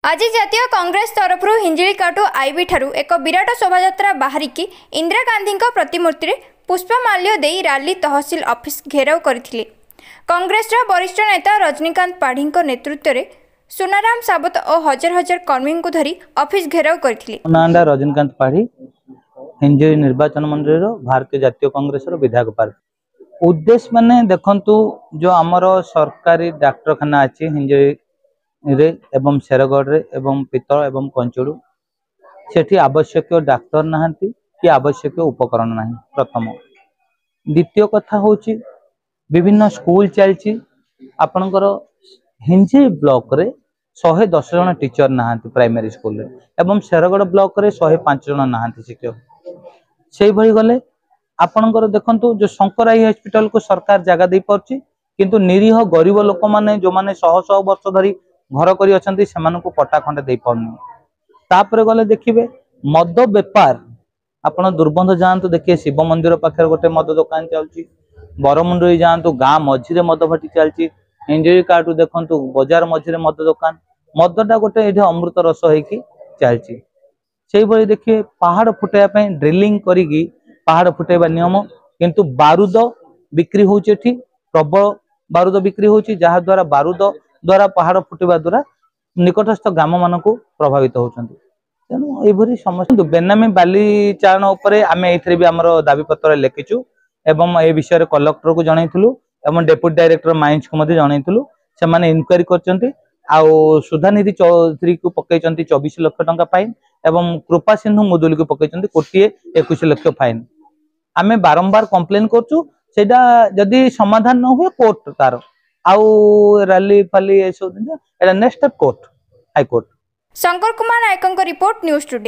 आज जातीय कांग्रेस तरफ हिंजिकाटू आईबी ठारू एक विराट शोभा बाहरिकी इंदिरा गांधी प्रतिमूर्ति में पुष्पमाल्य दे रैली तहसिल ऑफिस घेराव करथिले। कांग्रेस वरिष्ठ नेता रजनीकांत पाढ़ी नेतृत्व में सुनाराम सावत और हजार हजार कर्मी को धरी ऑफिस घेराव करथिले। रजनीकांत पाढ़ी हिंजिरी निर्वाचन मंडल भारतीय जातीय कांग्रेस विधायक पार्टी उद्देश्य माने देखंतु जो आमर सरकारी डाक्तरखाना अच्छी हिंजिरी रे एवं शेरगढ़ रे एवं पितल एवं कंचुड़ू सेठी आवश्यक डाक्तर नाहंती कि आवश्यक उपकरण नाही। प्रथम द्वितीय कथा होची विभिन्न स्कूल चलची आपनकर हिंजी ब्लॉक रे 110 जन टीचर नाहंती प्राइमरी स्कूल रे एवं शेरगढ़ ब्लॉक रे 105 जन नाहंती शिक्षक। सेही भली गले आपनकर देखंतु जो शंकराई हॉस्पिटल को सरकार जगह दे परची किंतु निरीह गरीब लोक माने जो माने 100 वर्ष धरी घर करी अछंती सेमान को पट्टा खंडे दे पाउनी। तापरे गले देखिबे मद व्यापार आपण दुर्बंध जानतु देखिए शिव मंदिर पाखे गोटे मद दुकान चलची बरमुंडई जानतु गाँ मझिरे मद भाटी चलची इंजरी कार्ड देखंतु बाजार मझिरे मद दुकान मदटा गोटे ये अमृत रस होकी चलची। से भली देखिए पहाड़ फुटाइबा पई ड्रिलिंग करिकी पहाड़ फुटाइबा नियम किंतु बारूद बिक्री होची एठी प्रबल बारूद बिक्री होची जहा द्वारा बारूद द्वारा पहाड़ फुटवा द्वारा निकटस्थ ग्राम मान प्रभावित होती। तेणु ये समस्या बेनामी बाली चारण उपरे आमे एथिरे भी हमर दाबी पत्र लिखिचु एवं ए विषय कलेक्टर को जनइथिलु एवं डेप्यूटी डायरेक्टर माइंस को मध्ये जनइथिलु से माने इनक्वायरी करचंती आउ सुधानिधि चौधरी को पकईचंती 24 लाख टंका फाइन एवं कृपा सिंधु मुदुली को पकईचंती 1,21 लाख फाइन। आमे बारंबार कंप्लेन करचु सेटा जदी समाधान न हुए कोर्ट तार आउ रैली फाली ए सब दिन एटा next court high court. Shankar Kumar Nayak report news today.